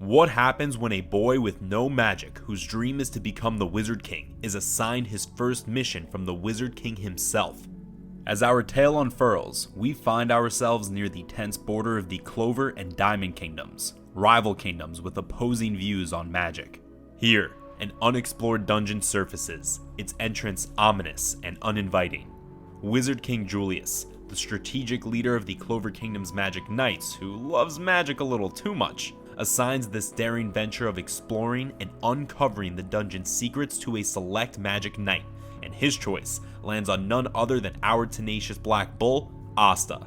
What happens when a boy with no magic, whose dream is to become the Wizard King, is assigned his first mission from the Wizard King himself? As our tale unfurls, we find ourselves near the tense border of the Clover and Diamond Kingdoms, rival kingdoms with opposing views on magic. Here, an unexplored dungeon surfaces, its entrance ominous and uninviting. Wizard King Julius, the strategic leader of the Clover Kingdom's Magic Knights, who loves magic a little too much, assigns this daring venture of exploring and uncovering the dungeon's secrets to a select magic knight, and his choice lands on none other than our tenacious Black Bull, Asta.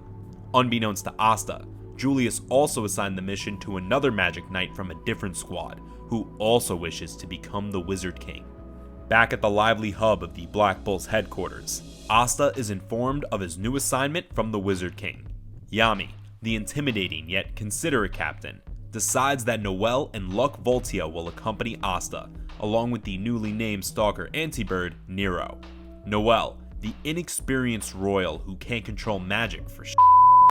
Unbeknownst to Asta, Julius also assigned the mission to another magic knight from a different squad, who also wishes to become the Wizard King. Back at the lively hub of the Black Bull's headquarters, Asta is informed of his new assignment from the Wizard King. Yami, the intimidating yet considerate captain, decides that Noelle and Luck Voltia will accompany Asta, along with the newly named stalker Antibird, Nero. Noelle, the inexperienced royal who can't control magic for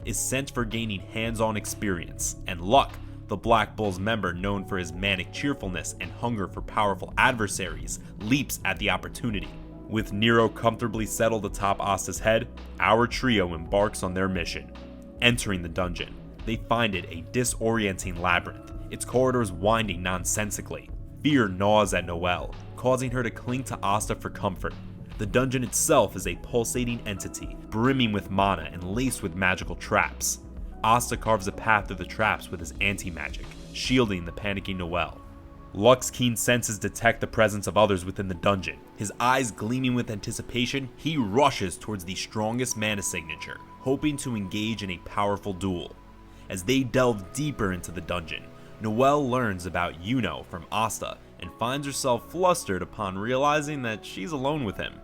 is sent for gaining hands-on experience, and Luck, the Black Bull's member known for his manic cheerfulness and hunger for powerful adversaries, leaps at the opportunity. With Nero comfortably settled atop Asta's head, our trio embarks on their mission. Entering the dungeon, they find it a disorienting labyrinth, its corridors winding nonsensically. Fear gnaws at Noelle, causing her to cling to Asta for comfort. The dungeon itself is a pulsating entity, brimming with mana and laced with magical traps. Asta carves a path through the traps with his anti-magic, shielding the panicking Noelle. Luck's keen senses detect the presence of others within the dungeon. His eyes gleaming with anticipation, he rushes towards the strongest mana signature, hoping to engage in a powerful duel. As they delve deeper into the dungeon, Noelle learns about Yuno from Asta and finds herself flustered upon realizing that she's alone with him.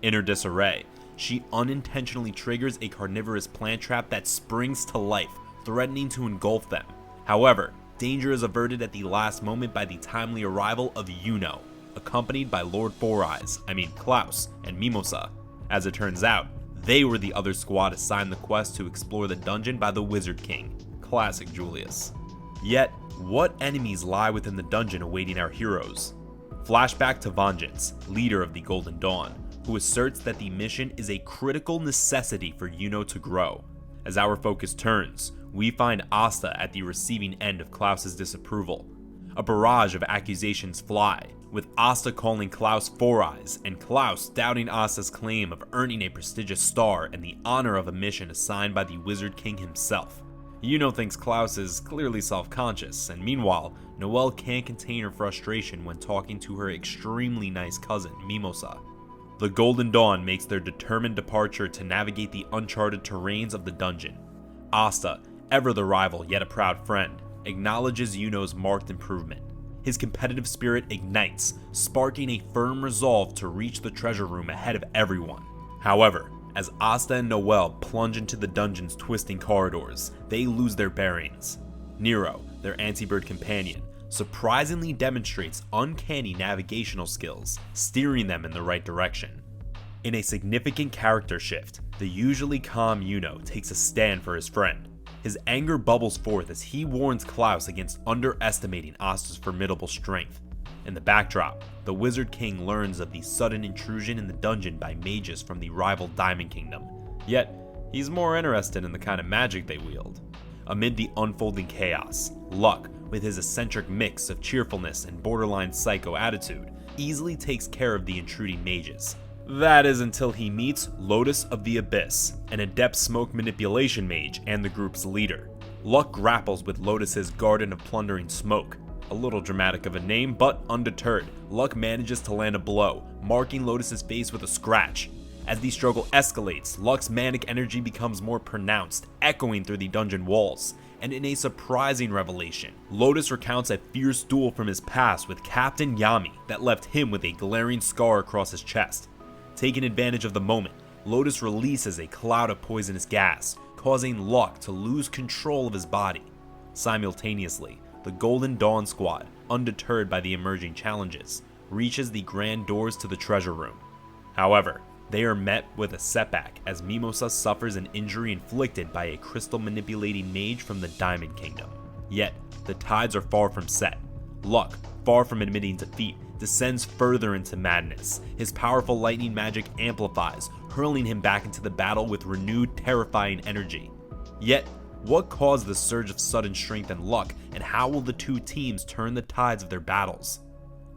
In her disarray, she unintentionally triggers a carnivorous plant trap that springs to life, threatening to engulf them. However, danger is averted at the last moment by the timely arrival of Yuno, accompanied by Lord Klaus, and Mimosa. As it turns out, they were the other squad assigned the quest to explore the dungeon by the Wizard King. Classic Julius. Yet, what enemies lie within the dungeon awaiting our heroes? Flashback to Vengeance, leader of the Golden Dawn, who asserts that the mission is a critical necessity for Yuno to grow. As our focus turns, we find Asta at the receiving end of Klaus's disapproval. A barrage of accusations fly, with Asta calling Klaus Four Eyes, and Klaus doubting Asta's claim of earning a prestigious star and the honor of a mission assigned by the Wizard King himself. Yuno thinks Klaus is clearly self-conscious, and meanwhile, Noelle can't contain her frustration when talking to her extremely nice cousin, Mimosa. The Golden Dawn makes their determined departure to navigate the uncharted terrains of the dungeon. Asta, ever the rival yet a proud friend, acknowledges Yuno's marked improvement. His competitive spirit ignites, sparking a firm resolve to reach the treasure room ahead of everyone. However, as Asta and Noelle plunge into the dungeon's twisting corridors, they lose their bearings. Nero, their Antibird companion, surprisingly demonstrates uncanny navigational skills, steering them in the right direction. In a significant character shift, the usually calm Yuno takes a stand for his friend. His anger bubbles forth as he warns Klaus against underestimating Asta's formidable strength. In the backdrop, the Wizard King learns of the sudden intrusion in the dungeon by mages from the rival Diamond Kingdom, yet he's more interested in the kind of magic they wield. Amid the unfolding chaos, Luck, with his eccentric mix of cheerfulness and borderline psycho attitude, easily takes care of the intruding mages. That is until he meets Lotus of the Abyss, an adept smoke manipulation mage and the group's leader. Luck grapples with Lotus's Garden of Plundering Smoke. A little dramatic of a name, but undeterred, Luck manages to land a blow, marking Lotus's face with a scratch. As the struggle escalates, Luck's manic energy becomes more pronounced, echoing through the dungeon walls. And in a surprising revelation, Lotus recounts a fierce duel from his past with Captain Yami that left him with a glaring scar across his chest. Taking advantage of the moment, Lotus releases a cloud of poisonous gas, causing Luck to lose control of his body. Simultaneously, the Golden Dawn squad, undeterred by the emerging challenges, reaches the grand doors to the treasure room. However, they are met with a setback as Mimosa suffers an injury inflicted by a crystal manipulating mage from the Diamond Kingdom. Yet, the tides are far from set. Luck, far from admitting defeat, descends further into madness. His powerful lightning magic amplifies, hurling him back into the battle with renewed, terrifying energy. Yet, what caused this surge of sudden strength and luck, and how will the two teams turn the tides of their battles?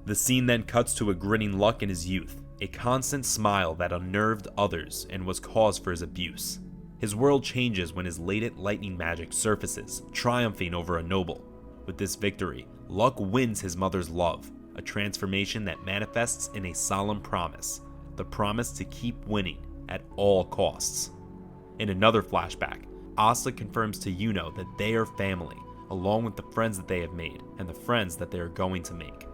The scene then cuts to a grinning Luck in his youth, a constant smile that unnerved others and was cause for his abuse. His world changes when his latent lightning magic surfaces, triumphing over a noble. With this victory, Luck wins his mother's love, a transformation that manifests in a solemn promise, the promise to keep winning at all costs. In another flashback, Asta confirms to Yuno that they are family, along with the friends that they have made and the friends that they are going to make.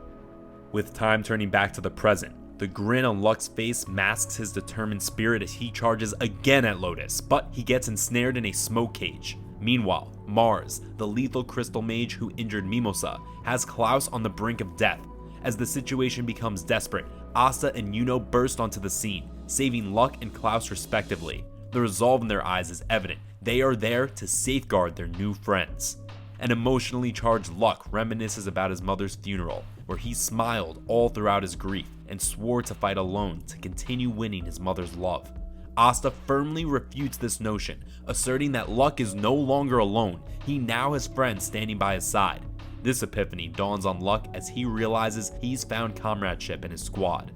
With time turning back to the present, the grin on Luck's face masks his determined spirit as he charges again at Lotus, but he gets ensnared in a smoke cage. Meanwhile, Mars, the lethal crystal mage who injured Mimosa, has Klaus on the brink of death. As the situation becomes desperate, Asta and Yuno burst onto the scene, saving Luck and Klaus respectively. The resolve in their eyes is evident. They are there to safeguard their new friends. An emotionally charged Luck reminisces about his mother's funeral, where he smiled all throughout his grief and swore to fight alone to continue winning his mother's love. Asta firmly refutes this notion, asserting that Luck is no longer alone. He now has friends standing by his side. This epiphany dawns on Luck as he realizes he's found comradeship in his squad.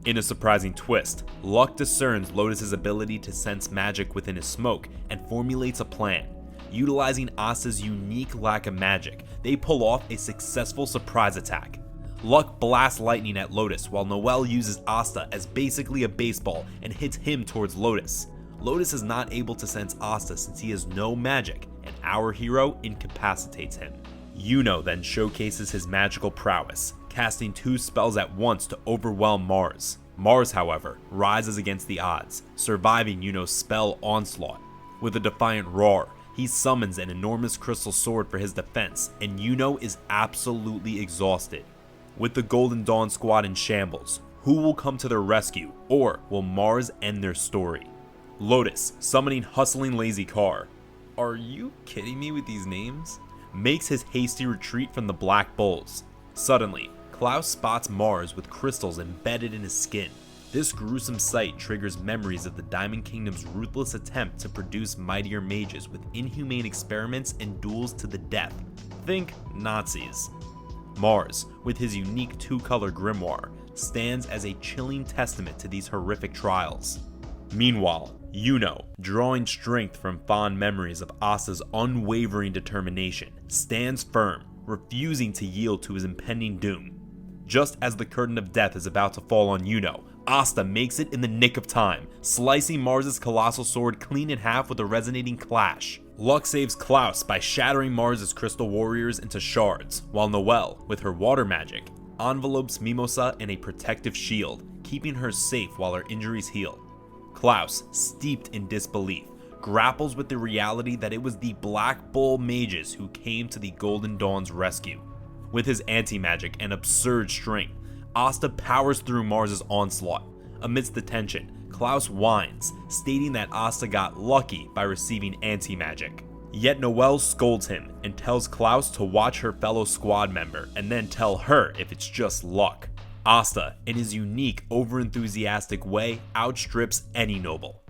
In a surprising twist, Luck discerns Lotus's ability to sense magic within his smoke and formulates a plan. Utilizing Asta's unique lack of magic, they pull off a successful surprise attack. Luck blasts lightning at Lotus while Noel uses Asta as basically a baseball and hits him towards Lotus. Lotus is not able to sense Asta since he has no magic, and our hero incapacitates him. Yuno then showcases his magical prowess, casting 2 spells at once to overwhelm Mars. Mars, however, rises against the odds, surviving Yuno's spell onslaught. With a defiant roar, he summons an enormous crystal sword for his defense, and Yuno is absolutely exhausted. With the Golden Dawn squad in shambles, who will come to their rescue, or will Mars end their story? Lotus, summoning Hustling Lazy Car, are you kidding me with these names? Makes his hasty retreat from the Black Bulls. Suddenly, Klaus spots Mars with crystals embedded in his skin. This gruesome sight triggers memories of the Diamond Kingdom's ruthless attempt to produce mightier mages with inhumane experiments and duels to the death. Think Nazis. Mars, with his unique 2-color grimoire, stands as a chilling testament to these horrific trials. Meanwhile, Yuno, drawing strength from fond memories of Asta's unwavering determination, stands firm, refusing to yield to his impending doom. Just as the curtain of death is about to fall on Yuno, Asta makes it in the nick of time, slicing Mars' colossal sword clean in half with a resonating clash. Luck saves Klaus by shattering Mars' crystal warriors into shards, while Noelle, with her water magic, envelopes Mimosa in a protective shield, keeping her safe while her injuries heal. Klaus, steeped in disbelief, grapples with the reality that it was the Black Bull mages who came to the Golden Dawn's rescue. With his anti-magic and absurd strength, Asta powers through Mars' onslaught. Amidst the tension, Klaus whines, stating that Asta got lucky by receiving anti-magic. Yet Noelle scolds him and tells Klaus to watch her fellow squad member and then tell her if it's just luck. Asta, in his unique, over-enthusiastic way, outstrips any noble.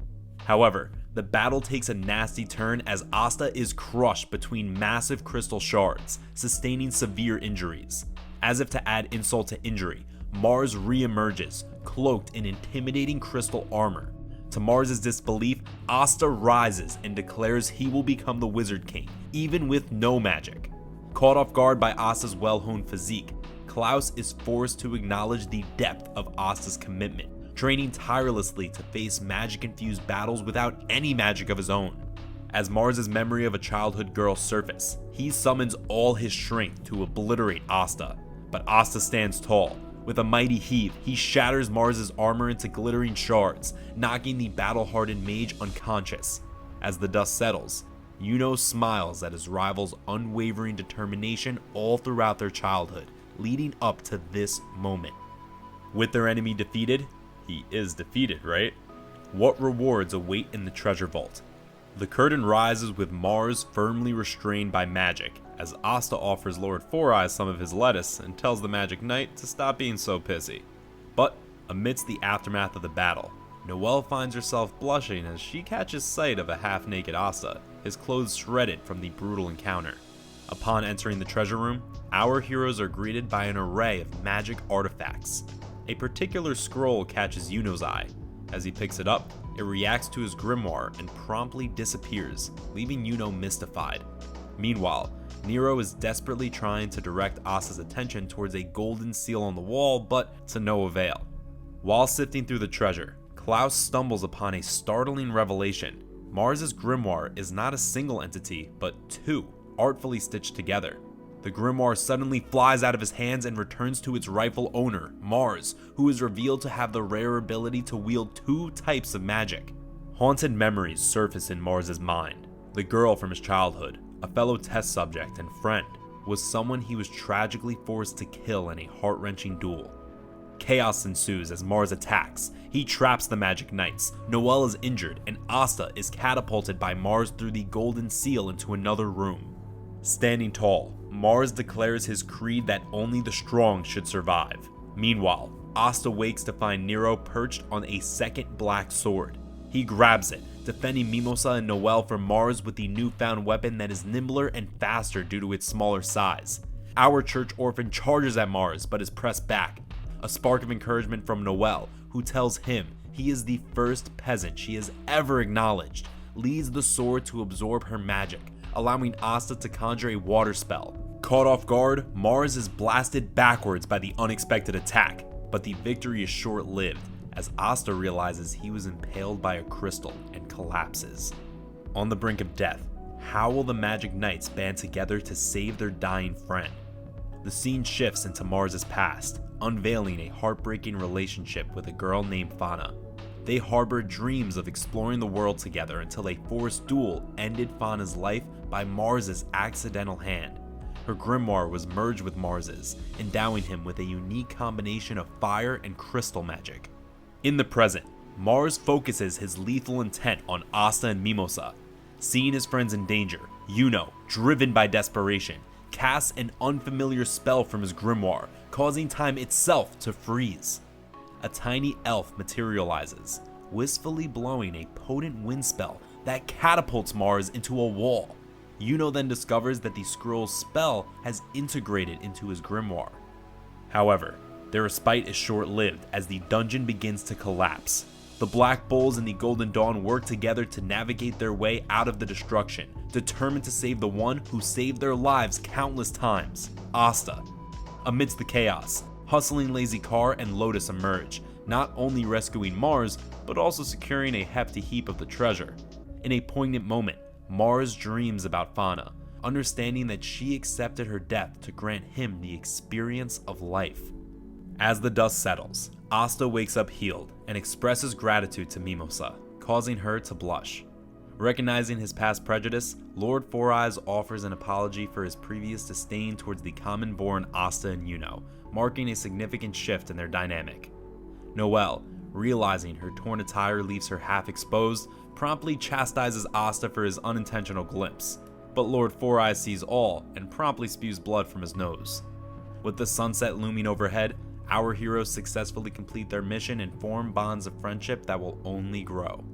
However, the battle takes a nasty turn as Asta is crushed between massive crystal shards, sustaining severe injuries. As if to add insult to injury, Mars re-emerges, cloaked in intimidating crystal armor. To Mars' disbelief, Asta rises and declares he will become the Wizard King, even with no magic. Caught off guard by Asta's well-honed physique, Klaus is forced to acknowledge the depth of Asta's commitment, training tirelessly to face magic-infused battles without any magic of his own. As Mars' memory of a childhood girl surfaces, he summons all his strength to obliterate Asta. But Asta stands tall. With a mighty heave, he shatters Mars' armor into glittering shards, knocking the battle-hardened mage unconscious. As the dust settles, Yuno smiles at his rival's unwavering determination all throughout their childhood, leading up to this moment. With their enemy defeated, he is defeated, right? What rewards await in the treasure vault? The curtain rises with Mars firmly restrained by magic, as Asta offers Lord Four Eyes some of his lettuce and tells the Magic Knight to stop being so pissy. But amidst the aftermath of the battle, Noelle finds herself blushing as she catches sight of a half-naked Asta, his clothes shredded from the brutal encounter. Upon entering the treasure room, our heroes are greeted by an array of magic artifacts. A particular scroll catches Yuno's eye. As he picks it up, it reacts to his grimoire and promptly disappears, leaving Yuno mystified. Meanwhile, Nero is desperately trying to direct Asta's attention towards a golden seal on the wall, but to no avail. While sifting through the treasure, Klaus stumbles upon a startling revelation. Mars's grimoire is not a single entity, but two, artfully stitched together. The grimoire suddenly flies out of his hands and returns to its rightful owner, Mars, who is revealed to have the rare ability to wield two types of magic. Haunted memories surface in Mars's mind. The girl from his childhood, a fellow test subject and friend, was someone he was tragically forced to kill in a heart-wrenching duel. Chaos ensues as Mars attacks. He traps the Magic Knights, Noelle is injured, and Asta is catapulted by Mars through the golden seal into another room. Standing tall, Mars declares his creed that only the strong should survive. Meanwhile, Asta wakes to find Nero perched on a second black sword. He grabs it, defending Mimosa and Noelle from Mars with the newfound weapon that is nimbler and faster due to its smaller size. Our church orphan charges at Mars but is pressed back. A spark of encouragement from Noelle, who tells him he is the first peasant she has ever acknowledged, leads the sword to absorb her magic, allowing Asta to conjure a water spell. Caught off guard, Mars is blasted backwards by the unexpected attack, but the victory is short-lived as Asta realizes he was impaled by a crystal and collapses. On the brink of death, how will the Magic Knights band together to save their dying friend? The scene shifts into Mars's past, unveiling a heartbreaking relationship with a girl named Fauna. They harbored dreams of exploring the world together until a forced duel ended Fauna's life by Mars's accidental hand. Her grimoire was merged with Mars's, endowing him with a unique combination of fire and crystal magic. In the present, Mars focuses his lethal intent on Asta and Mimosa. Seeing his friends in danger, Yuno, driven by desperation, casts an unfamiliar spell from his grimoire, causing time itself to freeze. A tiny elf materializes, wistfully blowing a potent wind spell that catapults Mars into a wall. Yuno then discovers that the scroll's spell has integrated into his grimoire. However, their respite is short-lived as the dungeon begins to collapse. The Black Bulls and the Golden Dawn work together to navigate their way out of the destruction, determined to save the one who saved their lives countless times, Asta. Amidst the chaos, Hustling Lazy Car and Lotus emerge, not only rescuing Mars, but also securing a hefty heap of the treasure. In a poignant moment, Mars dreams about Fauna, understanding that she accepted her death to grant him the experience of life. As the dust settles, Asta wakes up healed and expresses gratitude to Mimosa, causing her to blush. Recognizing his past prejudice, Lord Four Eyes offers an apology for his previous disdain towards the common-born Asta and Yuno, marking a significant shift in their dynamic. Noelle, realizing her torn attire leaves her half exposed, promptly chastises Asta for his unintentional glimpse, but Lord Four Eyes sees all and promptly spews blood from his nose. With the sunset looming overhead, our heroes successfully complete their mission and form bonds of friendship that will only grow.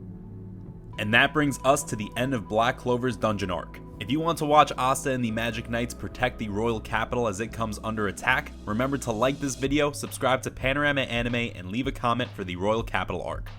And that brings us to the end of Black Clover's dungeon arc. If you want to watch Asta and the Magic Knights protect the royal capital as it comes under attack, remember to like this video, subscribe to Panorama Anime, and leave a comment for the royal capital arc.